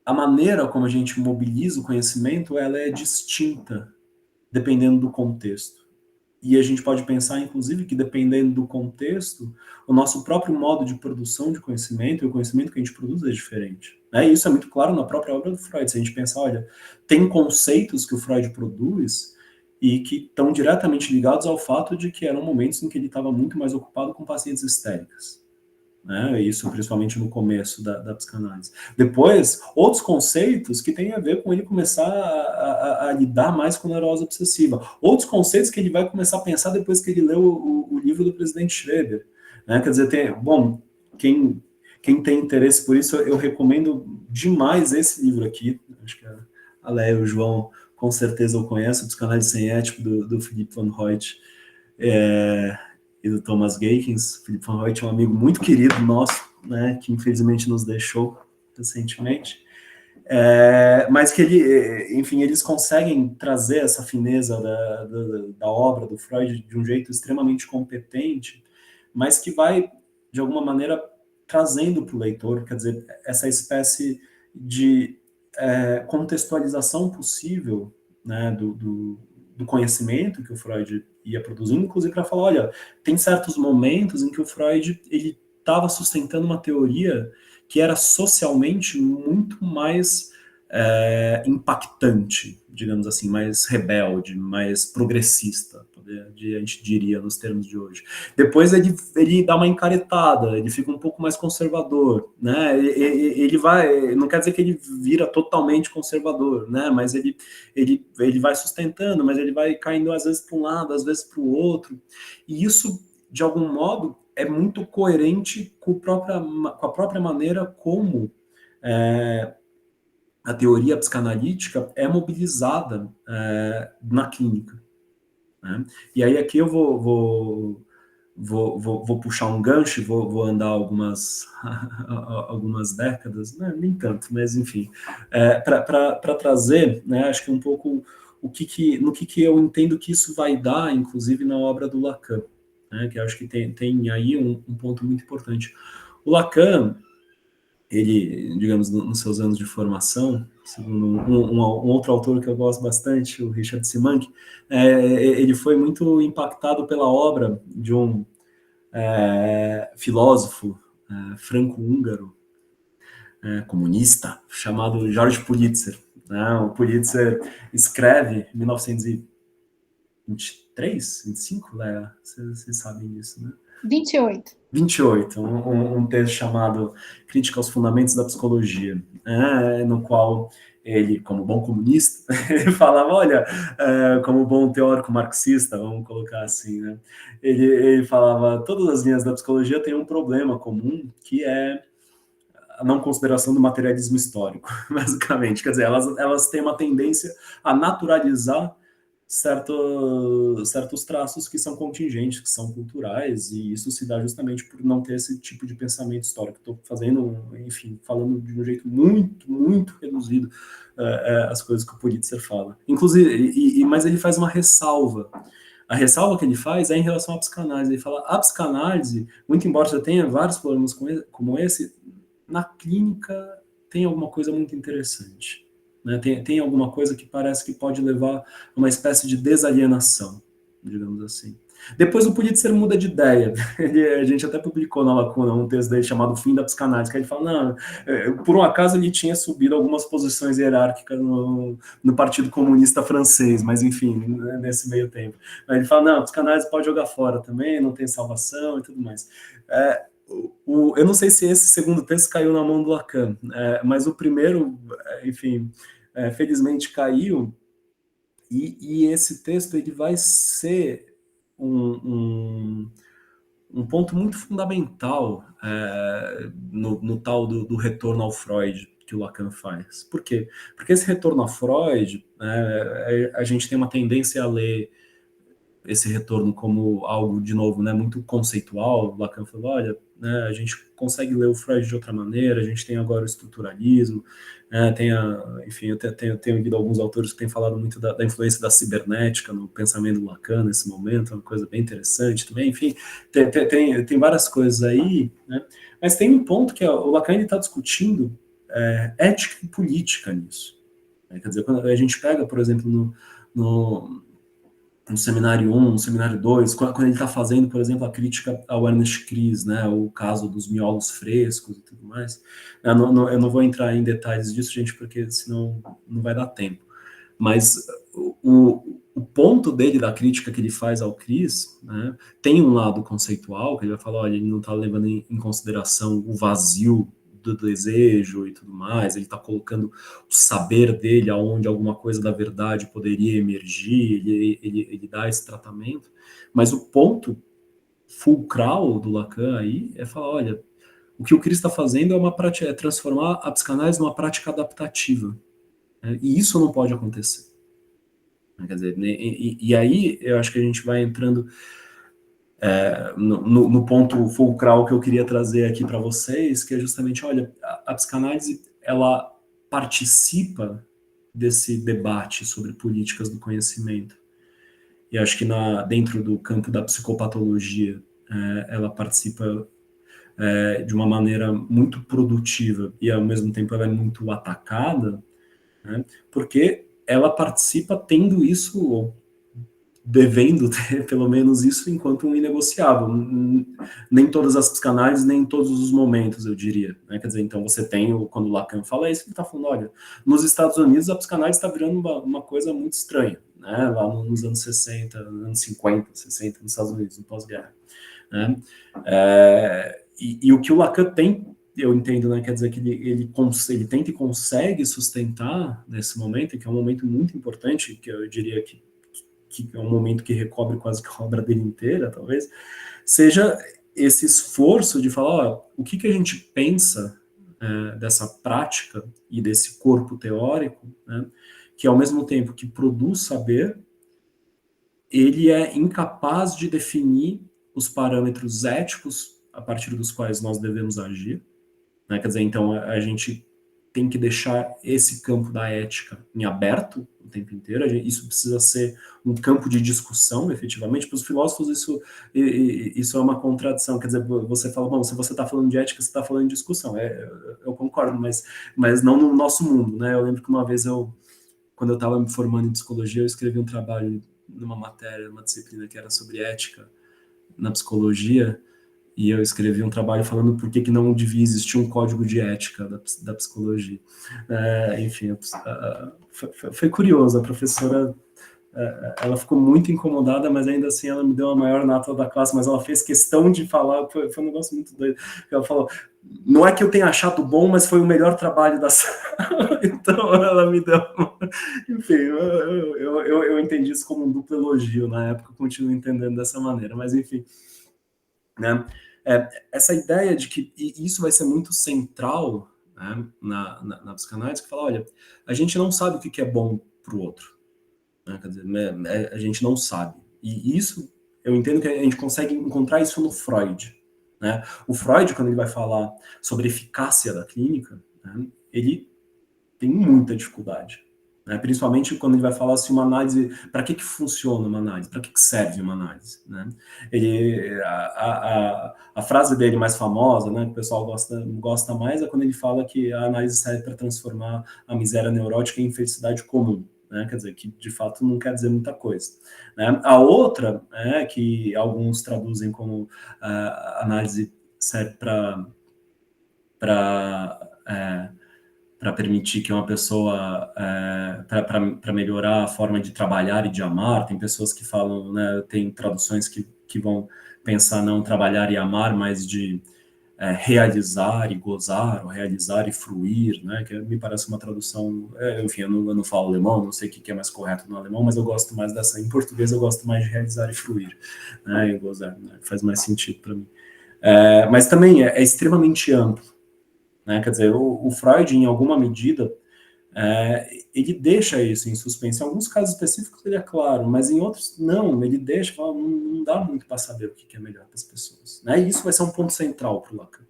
a maneira como a gente mobiliza o conhecimento, ela é distinta, dependendo do contexto. E a gente pode pensar, inclusive, que dependendo do contexto, o nosso próprio modo de produção de conhecimento e o conhecimento que a gente produz é diferente. Né? E isso é muito claro na própria obra do Freud. Se a gente pensar, olha, tem conceitos que o Freud produz e que estão diretamente ligados ao fato de que eram momentos em que ele estava muito mais ocupado com pacientes histéricas. né? Isso principalmente no começo da psicanálise. Depois, outros conceitos que têm a ver com ele começar a lidar mais com neurose obsessiva. Outros conceitos que ele vai começar a pensar depois que ele leu o livro do presidente Schroeder, né? Quer dizer, bom, quem tem interesse por isso, eu recomendo demais esse livro aqui. Acho que a Léa e o João com certeza o conhecem, o Psicanálise Sem Ético, do Philipp von Hoyt e do Thomas Geikens. Philipp von Hoyt é um amigo muito querido nosso, né, que infelizmente nos deixou recentemente. Mas que enfim, eles conseguem trazer essa fineza da obra do Freud de um jeito extremamente competente, mas que vai, de alguma maneira, trazendo para o leitor, quer dizer, essa espécie de contextualização possível, né, do conhecimento que o Freud ia produzindo, inclusive para falar, olha, tem certos momentos em que o Freud ele estava sustentando uma teoria que era socialmente muito mais impactante, digamos assim, mais rebelde, mais progressista, a gente diria nos termos de hoje. Depois ele dá uma encaretada, ele fica um pouco mais conservador, né? Ele vai, não quer dizer que ele vira totalmente conservador, né? Mas ele vai sustentando, mas ele vai caindo às vezes para um lado, às vezes para o outro, e isso, de algum modo, é muito coerente com a própria maneira como a teoria psicanalítica é mobilizada na clínica, né? E aí aqui eu vou puxar um gancho, vou andar algumas décadas, né? Nem tanto, mas enfim, para trazer, né, acho que um pouco no que eu entendo que isso vai dar, inclusive na obra do Lacan, né, que eu acho que tem aí um ponto muito importante. O Lacan, ele, digamos, nos seus anos de formação, segundo um outro autor que eu gosto bastante, o Richard Simank, ele foi muito impactado pela obra de um filósofo franco-húngaro, comunista, chamado George Pulitzer. Né? O Pulitzer escreve em 1923, 25, Léa? Vocês sabem disso, né? 28. 28, um texto chamado Crítica aos Fundamentos da Psicologia, no qual ele, como bom comunista, ele falava, olha, como bom teórico marxista, vamos colocar assim, né? Ele falava, todas as linhas da psicologia têm um problema comum, que é a não consideração do materialismo histórico, basicamente. Quer dizer, elas têm uma tendência a naturalizar certos traços que são contingentes, que são culturais, e isso se dá justamente por não ter esse tipo de pensamento histórico. Estou fazendo, enfim, falando de um jeito muito, muito reduzido as coisas que o Pulitzer fala. Inclusive, mas ele faz uma ressalva. A ressalva que ele faz é em relação à psicanálise. Ele fala, a psicanálise, muito embora já tenha vários problemas como esse, na clínica tem alguma coisa muito interessante. Né? Tem alguma coisa que parece que pode levar a uma espécie de desalienação, digamos assim. Depois o Pulitzer muda de ideia. A gente até publicou na Lacuna um texto dele chamado Fim da Psicanálise, que ele fala, não, por um acaso ele tinha subido algumas posições hierárquicas no Partido Comunista Francês, mas enfim, nesse meio tempo. Aí ele fala, não, a psicanálise pode jogar fora também, não tem salvação e tudo mais. Eu não sei se esse segundo texto caiu na mão do Lacan, mas o primeiro, enfim, felizmente caiu, e esse texto ele vai ser um ponto muito fundamental no tal do retorno ao Freud que o Lacan faz. Por quê? Porque esse retorno ao Freud, a gente tem uma tendência a ler esse retorno como algo, de novo, né, muito conceitual. O Lacan falou, olha, né, a gente consegue ler o Freud de outra maneira, a gente tem agora o estruturalismo, enfim, eu tenho lido alguns autores que têm falado muito da influência da cibernética no pensamento do Lacan nesse momento, é uma coisa bem interessante também, enfim, tem várias coisas aí, né, mas tem um ponto que o Lacan está discutindo ética e política nisso. Quer dizer, quando a gente pega, por exemplo, no seminário 1, no seminário 2, quando ele está fazendo, por exemplo, a crítica ao Ernest Cries, né, o caso dos miolos frescos e tudo mais. Eu não vou entrar em detalhes disso, gente, porque senão não vai dar tempo. Mas o ponto dele, da crítica que ele faz ao Cris, né, tem um lado conceitual, que ele vai falar, olha, ele não está levando em consideração o vazio do desejo e tudo mais, ele está colocando o saber dele aonde alguma coisa da verdade poderia emergir, ele dá esse tratamento, mas o ponto fulcral do Lacan aí é falar, olha, o que o Cris está fazendo é transformar a psicanálise numa prática adaptativa, né, e isso não pode acontecer. Quer dizer, e aí eu acho que a gente vai entrando no ponto fulcral que eu queria trazer aqui para vocês, que é justamente, olha, a psicanálise, ela participa desse debate sobre políticas do conhecimento. E acho que dentro do campo da psicopatologia, ela participa de uma maneira muito produtiva e, ao mesmo tempo, ela é muito atacada, né, porque ela participa tendo isso, ou devendo ter pelo menos isso enquanto um inegociável. Nem todas as psicanálises, nem em todos os momentos, eu diria. Né? Quer dizer, então você tem, quando o Lacan fala isso, ele está falando, olha, nos Estados Unidos a psicanálise está virando uma coisa muito estranha, né? Lá nos anos 60, anos 50, 60, nos Estados Unidos, no pós-guerra. Né? E o que o Lacan tem, eu entendo, né, quer dizer que ele tenta e consegue sustentar nesse momento, que é um momento muito importante, que eu diria que é um momento que recobre quase que a obra dele inteira, talvez, seja esse esforço de falar, ó, o que a gente pensa dessa prática e desse corpo teórico, né, que ao mesmo tempo que produz saber, ele é incapaz de definir os parâmetros éticos a partir dos quais nós devemos agir, né, quer dizer, então a gente tem que deixar esse campo da ética em aberto o tempo inteiro. Isso precisa ser um campo de discussão, efetivamente. Para os filósofos, isso é uma contradição. Quer dizer, você fala, bom, se você está falando de ética, você está falando de discussão. Eu concordo, mas não no nosso mundo, né? Eu lembro que uma vez, quando eu estava me formando em psicologia, eu escrevi um trabalho numa matéria, numa disciplina que era sobre ética na psicologia, e eu escrevi um trabalho falando por que não devia existir um código de ética da psicologia. Enfim, foi curioso, a professora, ela ficou muito incomodada, mas ainda assim ela me deu a maior nota da classe, mas ela fez questão de falar, foi um negócio muito doido. Ela falou, não é que eu tenha achado bom, mas foi o melhor trabalho da sala. Então ela me deu... Enfim, eu entendi isso como um duplo elogio na época, eu continuo entendendo dessa maneira, mas enfim, né? Essa ideia de que isso vai ser muito central, né, na psicanálise, que fala, olha, a gente não sabe o que é bom para o outro, né? Quer dizer, a gente não sabe. E isso, eu entendo que a gente consegue encontrar isso no Freud. Né? O Freud, quando ele vai falar sobre eficácia da clínica, né, ele tem muita dificuldade. Né? Principalmente quando ele vai falar assim, uma análise, para que funciona uma análise, para que serve uma análise. Né? A frase dele mais famosa, né, que o pessoal gosta mais, é quando ele fala que a análise serve para transformar a miséria neurótica em infelicidade comum. Né? Quer dizer, que de fato não quer dizer muita coisa. Né? A outra, que alguns traduzem como análise serve para permitir que uma pessoa, para melhorar a forma de trabalhar e de amar. Tem pessoas que falam, né, tem traduções que vão pensar não trabalhar e amar, mas de realizar e gozar, ou realizar e fruir, né, que me parece uma tradução, enfim, eu não falo alemão, não sei o que é mais correto no alemão, mas eu gosto mais dessa, em português eu gosto mais de realizar e fruir, né, e gozar, né, faz mais sentido para mim. Mas também é extremamente amplo. Né? Quer dizer, o Freud, em alguma medida, ele deixa isso em suspense. Em alguns casos específicos ele é claro, mas em outros não, ele deixa, não dá muito para saber o que é melhor para as pessoas. Né? E isso vai ser um ponto central para o Lacan.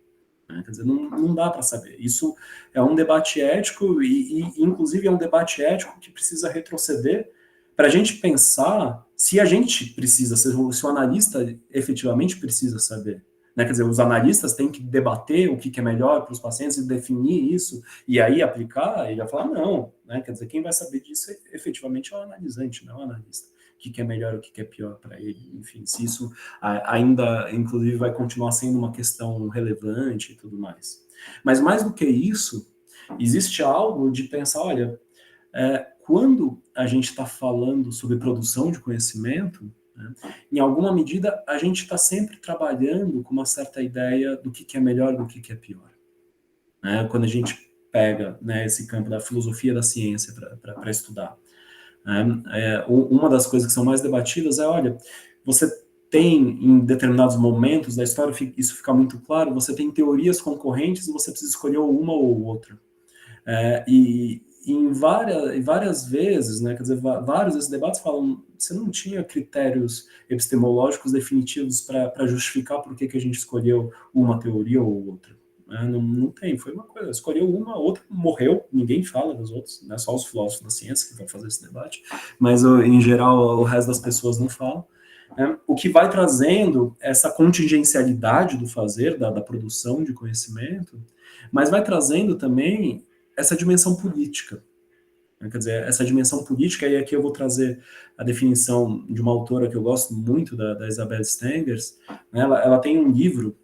Né? Quer dizer, não dá para saber. Isso é um debate ético e, inclusive, é um debate ético que precisa retroceder para a gente pensar se a gente precisa, se o analista efetivamente precisa saber. Né? Quer dizer, os analistas têm que debater o que é melhor para os pacientes e definir isso, e aí aplicar, e já falar, não. Né? Quer dizer, quem vai saber disso efetivamente é o analisante, não é o analista. O que é melhor, o que é pior para ele, enfim, se isso ainda, inclusive, vai continuar sendo uma questão relevante e tudo mais. Mas mais do que isso, existe algo de pensar, olha, quando a gente está falando sobre produção de conhecimento, né, em alguma medida, a gente está sempre trabalhando com uma certa ideia do que é melhor, do que é pior. Né? Quando a gente pega, né, esse campo da filosofia da ciência para estudar. Uma das coisas que são mais debatidas olha, você tem, em determinados momentos da história, isso fica muito claro, você tem teorias concorrentes e você precisa escolher uma ou outra. E em várias vezes, né, quer dizer, vários desses debates falam, você não tinha critérios epistemológicos definitivos para justificar por que a gente escolheu uma teoria ou outra. Não tem, foi uma coisa, escolheu uma, outra morreu, ninguém fala dos outros, né, só os filósofos da ciência que vão fazer esse debate, mas em geral o resto das pessoas não falam. O que vai trazendo essa contingencialidade do fazer, da produção de conhecimento, mas vai trazendo também essa dimensão política. Quer dizer, essa dimensão política, e aqui eu vou trazer a definição de uma autora que eu gosto muito, da Isabel Stengers, né, ela tem um livro,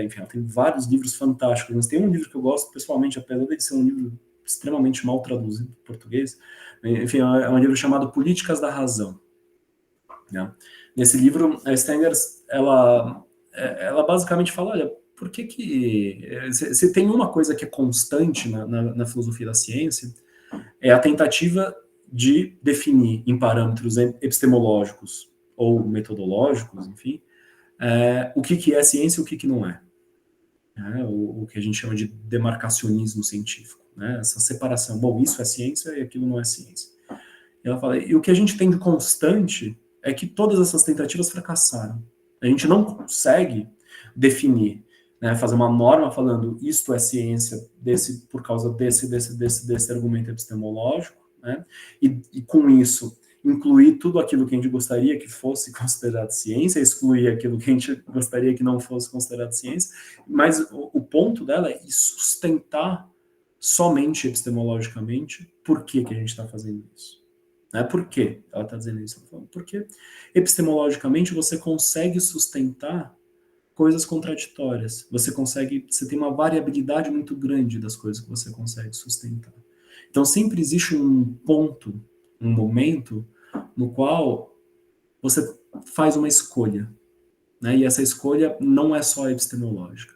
enfim, ela tem vários livros fantásticos, mas tem um livro que eu gosto pessoalmente, apesar de ser um livro extremamente mal traduzido para português, enfim, é um livro chamado Políticas da Razão. Né? Nesse livro, a Stengers, ela basicamente fala, olha, por que se tem uma coisa que é constante na filosofia da ciência, é a tentativa de definir em parâmetros epistemológicos ou metodológicos, enfim, o que é ciência e o que não é. O que a gente chama de demarcacionismo científico. Né? Essa separação, bom, isso é ciência e aquilo não é ciência. E ela fala, e o que a gente tem de constante é que todas essas tentativas fracassaram. A gente não consegue definir, né, fazer uma norma falando isto é ciência por causa desse argumento epistemológico, né, e com isso incluir tudo aquilo que a gente gostaria que fosse considerado ciência, excluir aquilo que a gente gostaria que não fosse considerado ciência, mas o ponto dela é sustentar somente epistemologicamente por que a gente está fazendo isso. Por que ela está dizendo isso? Porque epistemologicamente você consegue sustentar coisas contraditórias. Você tem uma variabilidade muito grande das coisas que você consegue sustentar. Então sempre existe um ponto, um momento no qual você faz uma escolha, né? E essa escolha não é só epistemológica.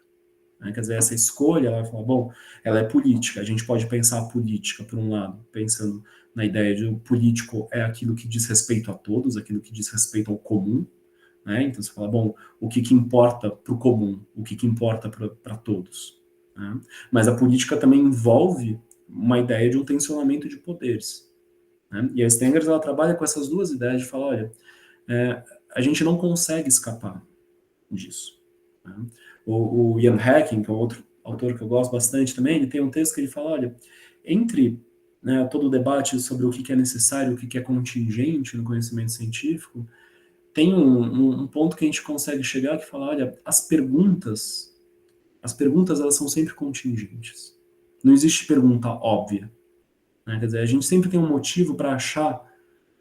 Né? Quer dizer, essa escolha, ela fala, bom, ela é política. A gente pode pensar a política, por um lado, pensando na ideia de o político é aquilo que diz respeito a todos, aquilo que diz respeito ao comum, né? Então você fala, bom, o que importa para o comum, o que importa para todos. Né? Mas a política também envolve uma ideia de um tensionamento de poderes. Né? E a Stengers, ela trabalha com essas duas ideias de falar, olha, a gente não consegue escapar disso. Né? O Ian Hacking, que é outro autor que eu gosto bastante também, ele tem um texto que ele fala, olha, entre todo o debate sobre o que é necessário, o que é contingente no conhecimento científico, tem um ponto que a gente consegue chegar que fala, olha, as perguntas elas são sempre contingentes. Não existe pergunta óbvia. Né? Quer dizer, a gente sempre tem um motivo para achar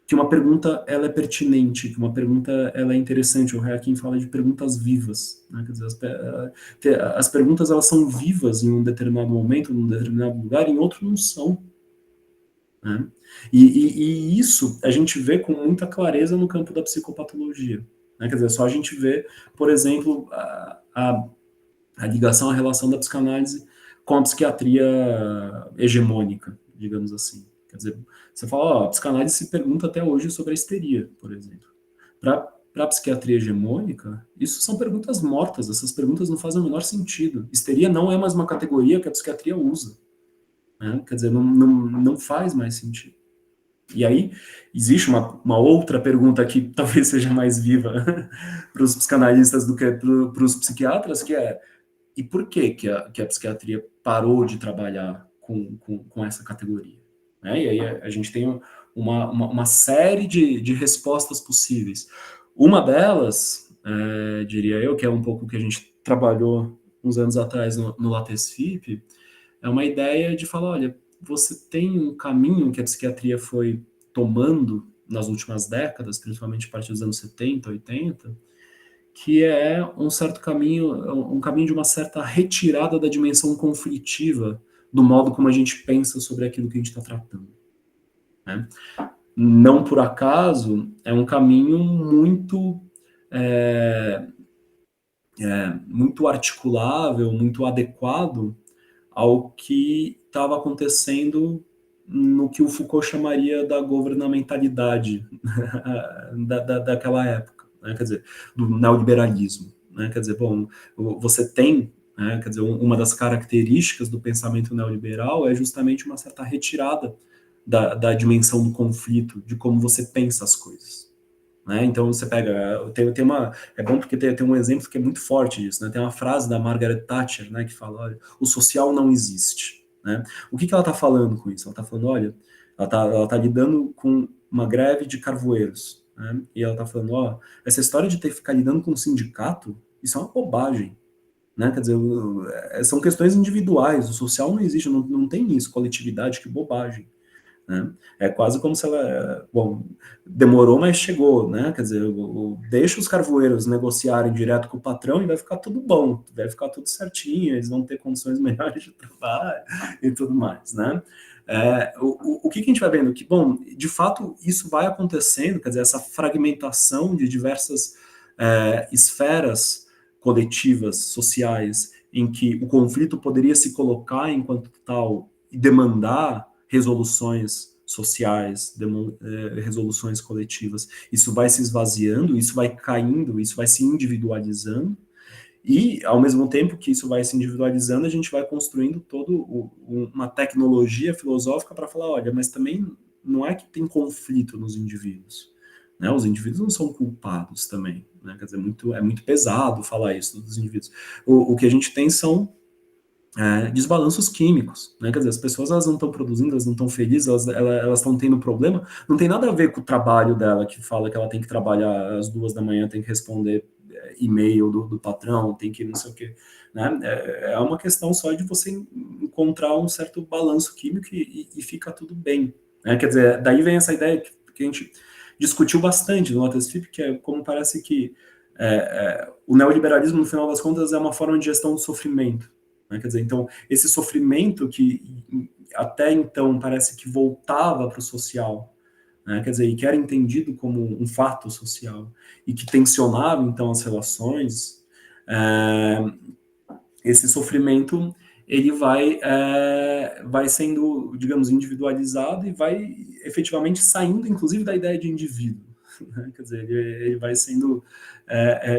que uma pergunta ela é pertinente, que uma pergunta ela é interessante. O Hacking fala de perguntas vivas. Né? Quer dizer, as perguntas elas são vivas em um determinado momento, num determinado lugar, em outro não são. Né? E isso a gente vê com muita clareza no campo da psicopatologia. Né? Quer dizer, só a gente vê, por exemplo, a ligação, a relação da psicanálise com a psiquiatria hegemônica, digamos assim. Quer dizer, você fala, a psicanálise se pergunta até hoje sobre a histeria, por exemplo. Para a psiquiatria hegemônica, isso são perguntas mortas, essas perguntas não fazem o menor sentido. Histeria não é mais uma categoria que a psiquiatria usa. Né? Quer dizer, não faz mais sentido. E aí, existe uma outra pergunta que talvez seja mais viva para os psicanalistas do que para os psiquiatras, que é, e por que a psiquiatria parou de trabalhar com essa categoria? Né? E aí a gente tem uma série de respostas possíveis. Uma delas, diria eu, que é um pouco o que a gente trabalhou uns anos atrás no LatesFIP, é uma ideia de falar, olha, você tem um caminho que a psiquiatria foi tomando nas últimas décadas, principalmente a partir dos anos 70, 80, que é um certo caminho, um caminho de uma certa retirada da dimensão conflitiva do modo como a gente pensa sobre aquilo que a gente está tratando. né? Não por acaso, é um caminho muito, muito articulável, muito adequado ao que estava acontecendo no que o Foucault chamaria da governamentalidade daquela época, né? Quer dizer, do neoliberalismo, né? Quer dizer, bom, você tem, né? Quer dizer, uma das características do pensamento neoliberal é justamente uma certa retirada da dimensão do conflito, de como você pensa as coisas. Né? Então você pega, tem uma, é bom porque tem um exemplo que é muito forte disso, né? Tem uma frase da Margaret Thatcher, né, que fala, olha, o social não existe, né? O que ela está falando com isso? Ela está falando, olha, ela tá lidando com uma greve de carvoeiros, né? E ela está falando, ó, essa história de ter que ficar lidando com um sindicato, isso é uma bobagem, né? Quer dizer, são questões individuais, o social não existe, não tem isso, coletividade, que bobagem. Né? É quase como se ela, bom, demorou, mas chegou, né? Quer dizer, deixa os carvoeiros negociarem direto com o patrão e vai ficar tudo bom, vai ficar tudo certinho, eles vão ter condições melhores de trabalho e tudo mais, né? O que a gente vai vendo? Que, bom, de fato, isso vai acontecendo, quer dizer, essa fragmentação de diversas esferas coletivas, sociais, em que o conflito poderia se colocar enquanto tal e demandar resoluções sociais, resoluções coletivas. Isso vai se esvaziando, isso vai caindo, isso vai se individualizando, e, ao mesmo tempo que isso vai se individualizando, a gente vai construindo toda uma tecnologia filosófica para falar, olha, mas também não é que tem conflito nos indivíduos, né? Os indivíduos não são culpados também, né? Quer dizer, é muito pesado falar isso dos indivíduos. O que a gente tem são desbalanços químicos, né? Quer dizer, as pessoas elas não estão produzindo, elas não estão felizes, elas estão tendo problema, não tem nada a ver com o trabalho dela, que fala que ela tem que trabalhar às 2 da manhã, tem que responder e-mail do patrão, tem que não sei o quê, né? É uma questão só de você encontrar um certo balanço químico e fica tudo bem, né? Quer dizer, daí vem essa ideia que a gente discutiu bastante no Lotus Flip, que é como parece que o neoliberalismo, no final das contas, é uma forma de gestão do sofrimento. Né? Quer dizer, então, esse sofrimento que até então parece que voltava para o social, né? Quer dizer, e que era entendido como um fato social, e que tensionava, então, as relações, esse sofrimento, ele vai sendo, digamos, individualizado e vai efetivamente saindo, inclusive, da ideia de indivíduo. Né? Quer dizer, ele vai sendo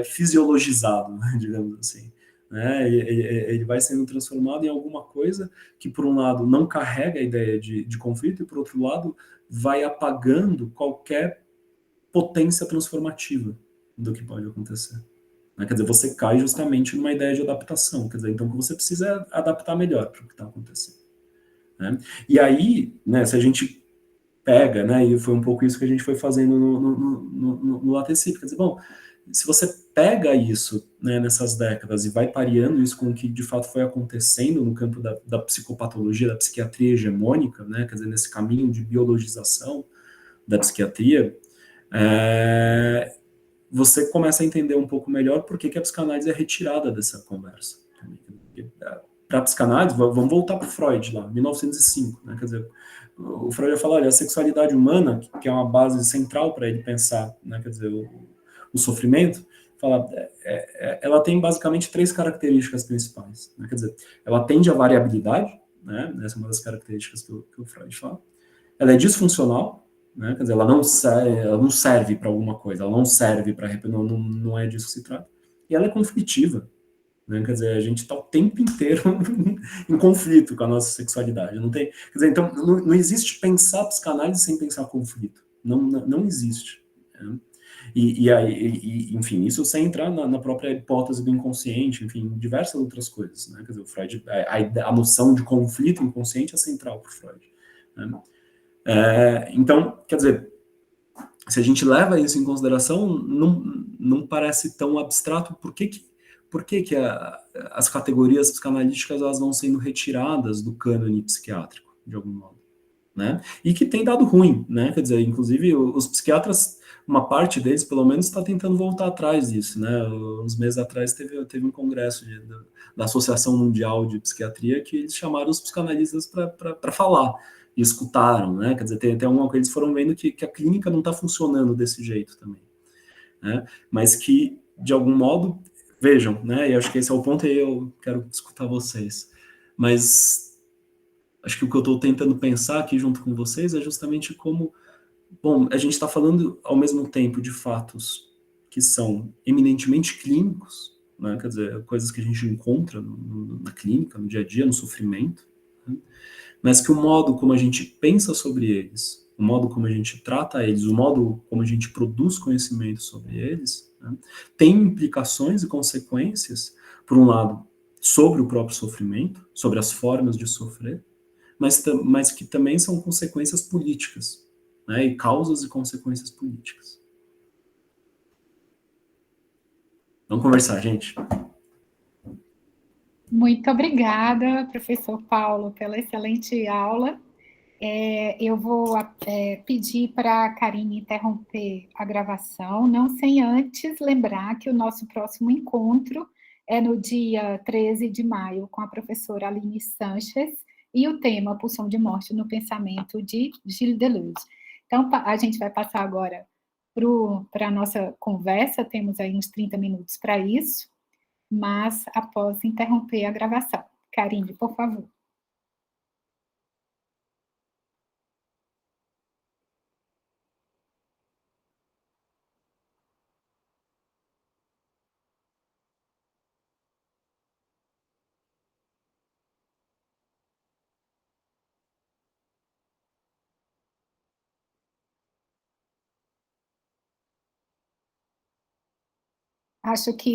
fisiologizado, digamos assim. Né? Ele vai sendo transformado em alguma coisa que, por um lado, não carrega a ideia de conflito, e, por outro lado, vai apagando qualquer potência transformativa do que pode acontecer. Né? Quer dizer, você cai justamente numa ideia de adaptação. Quer dizer, então, o que você precisa é adaptar melhor para o que está acontecendo. Né? E aí, né, se a gente pega, né, e foi um pouco isso que a gente foi fazendo no ATC, quer dizer, bom, se você pega isso, né, nessas décadas e vai pareando isso com o que de fato foi acontecendo no campo da psicopatologia, da psiquiatria hegemônica, né, quer dizer, nesse caminho de biologização da psiquiatria, você começa a entender um pouco melhor por que a psicanálise é retirada dessa conversa. Para a psicanálise, vamos voltar para o Freud lá, 1905, né, quer dizer, o Freud vai falar, olha, a sexualidade humana, que é uma base central para ele pensar, né, quer dizer, o sofrimento, fala, ela tem basicamente 3 características principais. Né? Quer dizer, ela tende à variabilidade, né? Essa é uma das características que o Freud fala. Ela é disfuncional, né? Quer dizer, ela não serve para alguma coisa, ela não serve para... Não é disso que se trata. E ela é conflitiva. Né? Quer dizer, a gente está o tempo inteiro em conflito com a nossa sexualidade. Não tem, quer dizer, então, não existe pensar psicanálise sem pensar conflito. Não existe. Né? Enfim, isso sem entrar na própria hipótese do inconsciente, enfim, diversas outras coisas, né? Quer dizer, o Freud, a noção de conflito inconsciente é central para o Freud. Né? Então, quer dizer, se a gente leva isso em consideração, não parece tão abstrato. Por que as categorias psicanalíticas elas vão sendo retiradas do cânone psiquiátrico, de algum modo? Né? E que tem dado ruim, né? Quer dizer, inclusive os psiquiatras, uma parte deles, pelo menos, está tentando voltar atrás disso, né? Uns meses atrás teve um congresso da Associação Mundial de Psiquiatria que eles chamaram os psicanalistas para falar. e escutaram, né? Quer dizer, tem até alguma coisa, eles foram vendo que a clínica não está funcionando desse jeito também, né? Mas que, de algum modo, vejam, né? E acho que esse é o ponto, e eu quero escutar vocês. Mas acho que o que eu estou tentando pensar aqui junto com vocês é justamente como, bom, a gente está falando ao mesmo tempo de fatos que são eminentemente clínicos, né? Quer dizer, coisas que a gente encontra na clínica, no dia a dia, no sofrimento, né? Mas que o modo como a gente pensa sobre eles, o modo como a gente trata eles, o modo como a gente produz conhecimento sobre eles, né, tem implicações e consequências, por um lado, sobre o próprio sofrimento, sobre as formas de sofrer, mas que também são consequências políticas, né, e causas e consequências políticas. Vamos conversar, gente. Muito obrigada, professor Paulo, pela excelente aula. Eu vou pedir para a Karine interromper a gravação, não sem antes lembrar que o nosso próximo encontro é no dia 13 de maio, com a professora Aline Sanches, e o tema Pulsão de Morte no Pensamento, de Gilles Deleuze. Então, a gente vai passar agora para a nossa conversa, temos aí uns 30 minutos para isso, mas após interromper a gravação. Karine, por favor. Acho que